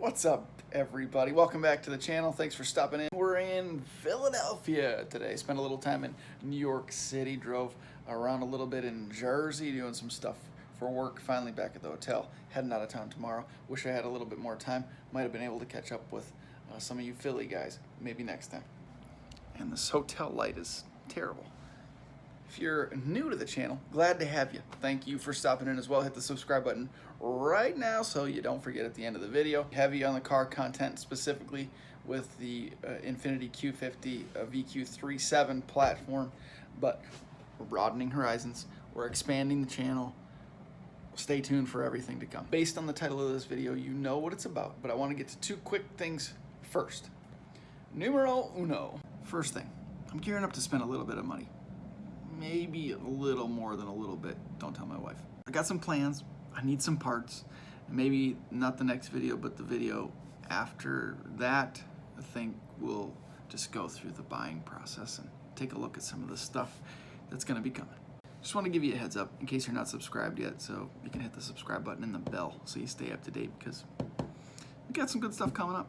What's up, everybody? Welcome back to the channel. Thanks for stopping in. We're in Philadelphia today. Spent a little time in New York City, drove around a little bit in Jersey, doing some stuff for work. Finally back at the hotel, heading out of town tomorrow. Wish I had a little bit more time. Might have been able to catch up with some of you Philly guys, maybe next time. And this hotel light is terrible. If you're new to the channel, glad to have you. Thank you for stopping in as well. Hit the subscribe button right now so you don't forget at the end of the video. Heavy on the car content, specifically with the Infiniti Q50 VQ37 platform, but we're broadening horizons. We're expanding the channel. Stay tuned for everything to come. Based on the title of this video, you know what it's about, but I want to get to two quick things first. Numero uno. First thing, I'm gearing up to spend a little bit of money. Maybe a little more than a little bit. Don't tell my wife. I got some plans. I need some parts. Maybe not the next video, but the video after that. I think we'll just go through the buying process and take a look at some of the stuff that's going to be coming. Just want to give you a heads up in case you're not subscribed yet, so you can hit the subscribe button and the bell so you stay up to date, because we got some good stuff coming up.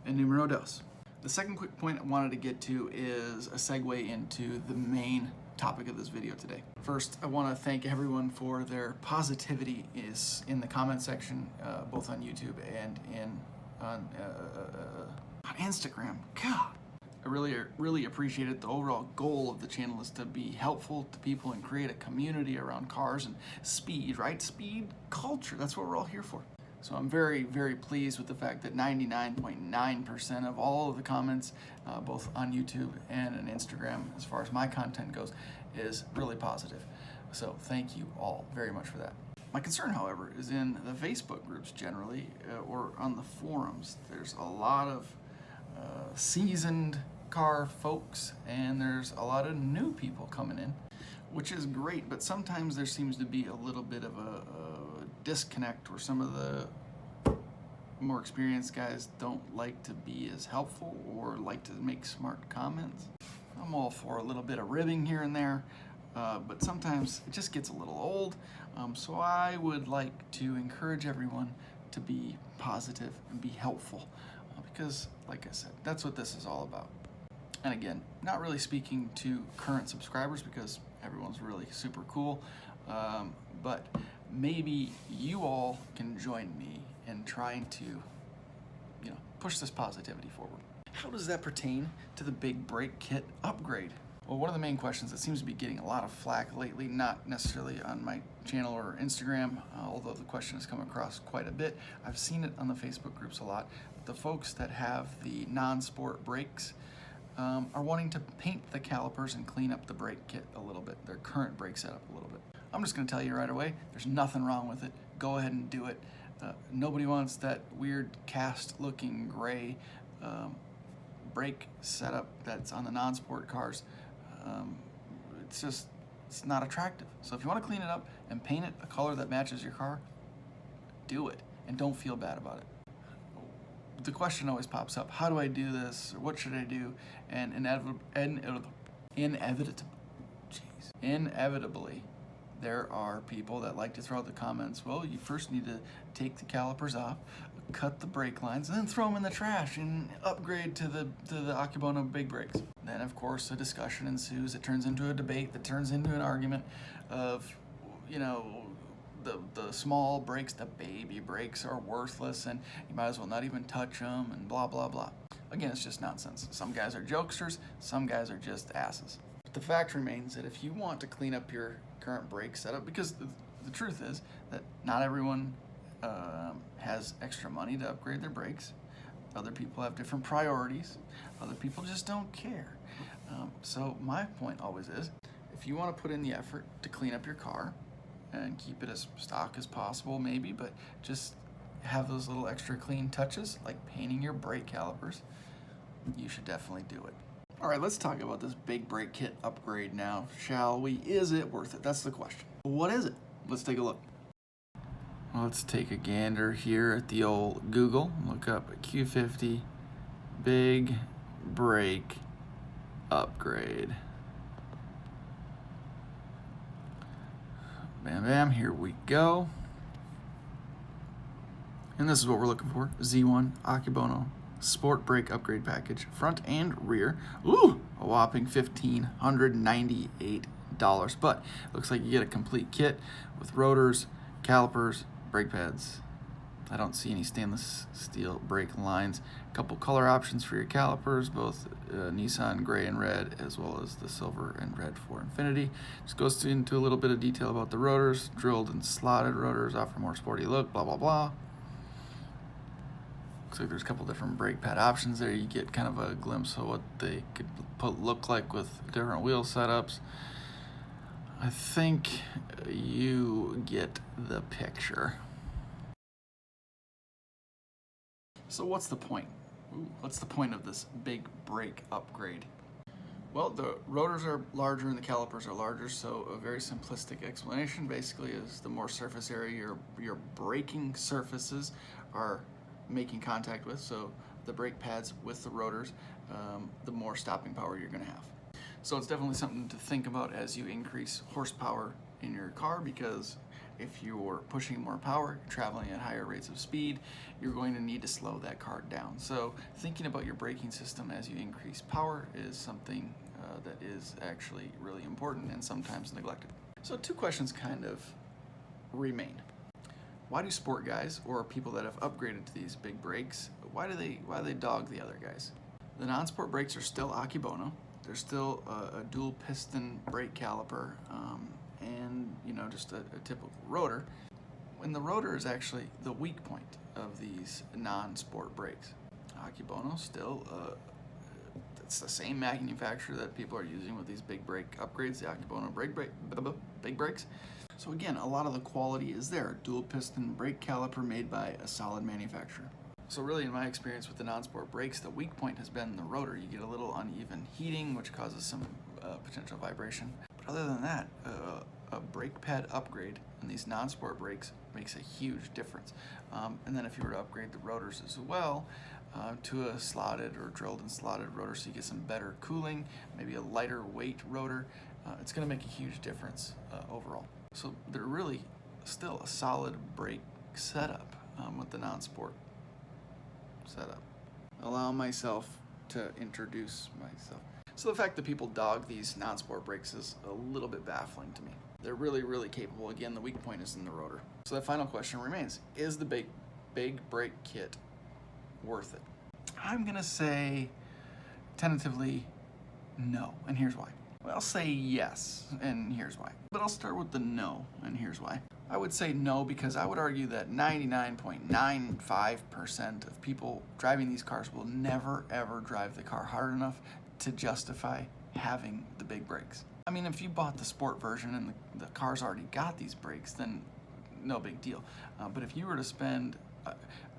And numero dos. The second quick point I wanted to get to is a segue into the main topic of this video today. First, I want to thank everyone for their positivity is in the comment section, both on YouTube and on Instagram. God, I really appreciate it. The overall goal of the channel is to be helpful to people and create a community around cars and speed, right? Speed culture. That's what we're all here for. So I'm very, very pleased with the fact that 99.9% of all of the comments, both on YouTube and on Instagram, as far as my content goes, is really positive. So thank you all very much for that. My concern, however, is in the Facebook groups generally, or on the forums. There's a lot of seasoned car folks, and there's a lot of new people coming in, which is great, but sometimes there seems to be a little bit of a disconnect where some of the more experienced guys don't like to be as helpful or like to make smart comments. I'm all for a little bit of ribbing here and there, but sometimes it just gets a little old. So I would like to encourage everyone to be positive and be helpful, because like I said, that's what this is all about. And again, not really speaking to current subscribers because everyone's really super cool, but maybe you all can join me in trying to, push this positivity forward. How does that pertain to the big brake kit upgrade? Well, one of the main questions that seems to be getting a lot of flack lately, not necessarily on my channel or Instagram, although the question has come across quite a bit. I've seen it on the Facebook groups a lot. The folks that have the non-sport brakes are wanting to paint the calipers and clean up the brake kit a little bit, their current brake setup a little bit. I'm just going to tell you right away, there's nothing wrong with it. Go ahead and do it. Nobody wants that weird cast-looking gray brake setup that's on the non-sport cars. It's not attractive. So if you want to clean it up and paint it a color that matches your car, do it, and don't feel bad about it. The question always pops up, how do I do this, or what should I do? And inevitably, there are people that like to throw out the comments, well, you first need to take the calipers off, cut the brake lines, and then throw them in the trash and upgrade to the Akebono big brakes. Then, of course, a discussion ensues. It turns into a debate that turns into an argument of, the small brakes, the baby brakes are worthless, and you might as well not even touch them, and blah, blah, blah. Again, it's just nonsense. Some guys are jokesters, some guys are just asses. But the fact remains that if you want to clean up your current brake setup, because the truth is that not everyone has extra money to upgrade their brakes. Other people have different priorities. Other people just don't care. So my point always is, if you want to put in the effort to clean up your car and keep it as stock as possible maybe, but just have those little extra clean touches like painting your brake calipers, you should definitely do it. All right, let's talk about this big brake kit upgrade now, shall we? Is it worth it? That's the question. What is it? Let's take a look. Let's take a gander here at the old Google. Look up Q50 big brake upgrade. Bam, bam, here we go. And this is what we're looking for. Z1 Akebono Sport Brake Upgrade Package, front and rear. Ooh, a whopping $1,598. But looks like you get a complete kit with rotors, calipers, brake pads. I don't see any stainless steel brake lines. A couple color options for your calipers, both Nissan gray and red, as well as the silver and red for Infinity. Just goes into a little bit of detail about the rotors. Drilled and slotted rotors offer more sporty look, blah, blah, blah. Looks like there's a couple different brake pad options there. You get kind of a glimpse of what they could look like with different wheel setups. I think you get the picture. So what's the point? What's the point of this big brake upgrade? Well, the rotors are larger and the calipers are larger, so a very simplistic explanation basically is the more surface area your braking surfaces are making contact with, so the brake pads with the rotors, the more stopping power you're going to have. So it's definitely something to think about as you increase horsepower in your car, because if you're pushing more power, traveling at higher rates of speed, you're going to need to slow that car down. So thinking about your braking system as you increase power is something that is actually really important and sometimes neglected. So two questions kind of remain. Why do sport guys or people that have upgraded to these big brakes, why do they dog the other guys? The non-sport brakes are still Akebono. They're still a dual piston brake caliper, and just a typical rotor. When the rotor is actually the weak point of these non-sport brakes. Akebono still, it's the same manufacturer that people are using with these big brake upgrades, the Akebono big brakes. So again, a lot of the quality is there. Dual piston brake caliper made by a solid manufacturer. So really, in my experience with the non-sport brakes, the weak point has been the rotor. You get a little uneven heating, which causes some potential vibration. But other than that, a brake pad upgrade in these non-sport brakes makes a huge difference. And then if you were to upgrade the rotors as well to a slotted or drilled and slotted rotor, so you get some better cooling, maybe a lighter weight rotor, it's going to make a huge difference overall. So they're really still a solid brake setup with the non-sport setup. Allow myself to introduce myself. So the fact that people dog these non-sport brakes is a little bit baffling to me. They're really, really capable. Again, the weak point is in the rotor. So the final question remains, is the big brake kit worth it? I'm gonna say tentatively no, and here's why. Well, I'll say yes, and here's why. But I'll start with the no, and here's why. I would say no because I would argue that 99.95% of people driving these cars will never ever drive the car hard enough to justify having the big brakes. I mean, if you bought the sport version and the car's already got these brakes, then no big deal. But if you were to spend,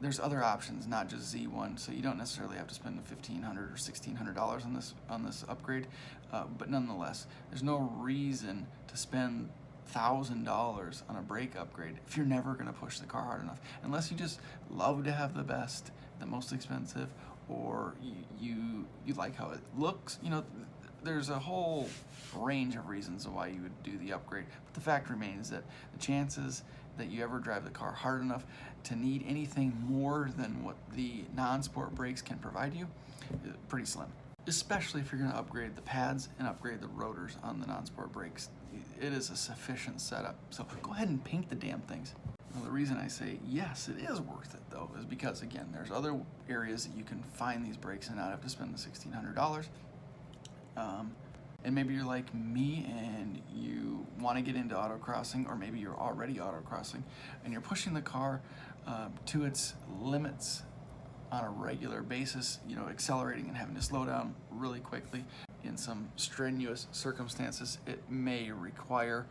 there's other options, not just Z1, so you don't necessarily have to spend $1,500 or $1,600 on this upgrade. But nonetheless, there's no reason to spend $1,000 on a brake upgrade if you're never going to push the car hard enough, unless you just love to have the best, the most expensive, or you like how it looks. There's a whole range of reasons why you would do the upgrade, but the fact remains that the chances that you ever drive the car hard enough to need anything more than what the non-sport brakes can provide you is pretty slim, especially if you're going to upgrade the pads and upgrade the rotors on the non-sport brakes. It is a sufficient setup, so go ahead and paint the damn things. Well, the reason I say yes, it is worth it though, is because again, there's other areas that you can find these brakes and not have to spend the $1,600. And maybe you're like me and you want to get into autocrossing, or maybe you're already autocrossing and you're pushing the car to its limits on a regular basis, accelerating and having to slow down really quickly. In some strenuous circumstances, it may require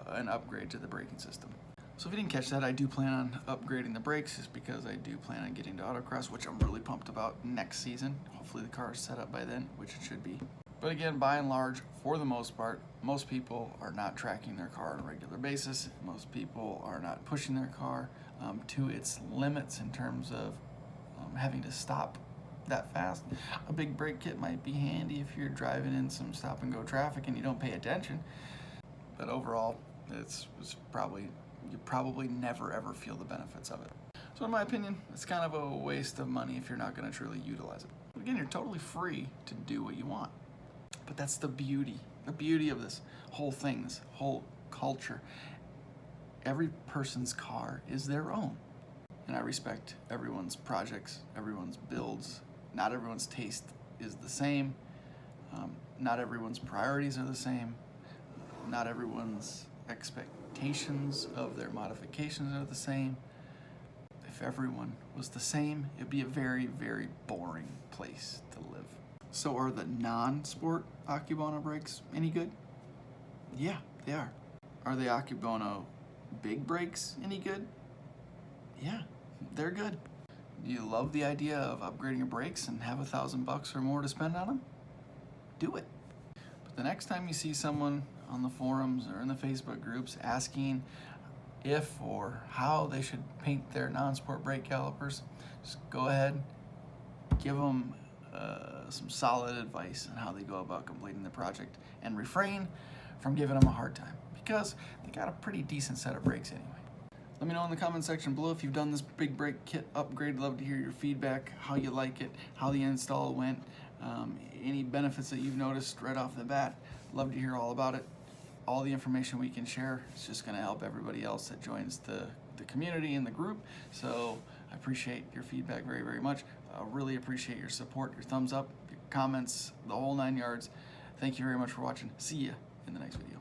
an upgrade to the braking system. So if you didn't catch that, I do plan on upgrading the brakes just because I do plan on getting to autocross, which I'm really pumped about next season. Hopefully the car is set up by then, which it should be. But again, by and large, for the most part, most people are not tracking their car on a regular basis. Most people are not pushing their car to its limits in terms of having to stop that fast. A big brake kit might be handy if you're driving in some stop and go traffic and you don't pay attention. But overall, you probably never ever feel the benefits of it. So So in my opinion, it's kind of a waste of money if you're not going to truly utilize it. Again, you're totally free to do what you want. But that's the beauty of this whole thing, this whole culture. Every person's car is their own. And I respect everyone's projects, everyone's builds. Not everyone's taste is the same. Not everyone's priorities are the same. Not everyone's expectations of their modifications are the same. If everyone was the same, it'd be a very, very boring place to live. So are the non-sport Akebono brakes any good? Yeah, they are. Are the Akebono big brakes any good? Yeah, they're good. Do you love the idea of upgrading your brakes and have $1,000 or more to spend on them? Do it. But the next time you see someone on the forums or in the Facebook groups asking if or how they should paint their non-sport brake calipers, just go ahead, give them some solid advice on how they go about completing the project, and refrain from giving them a hard time because they got a pretty decent set of brakes anyway. Let me know in the comment section below if you've done this big brake kit upgrade. Love to hear your feedback, how you like it, how the install went, any benefits that you've noticed right off the bat. Love to hear all about it. All the information we can share is just going to help everybody else that joins the community and the group. So I appreciate your feedback very, very much. I really appreciate your support, your thumbs up, your comments, the whole 9 yards. Thank you very much for watching. See ya in the next video.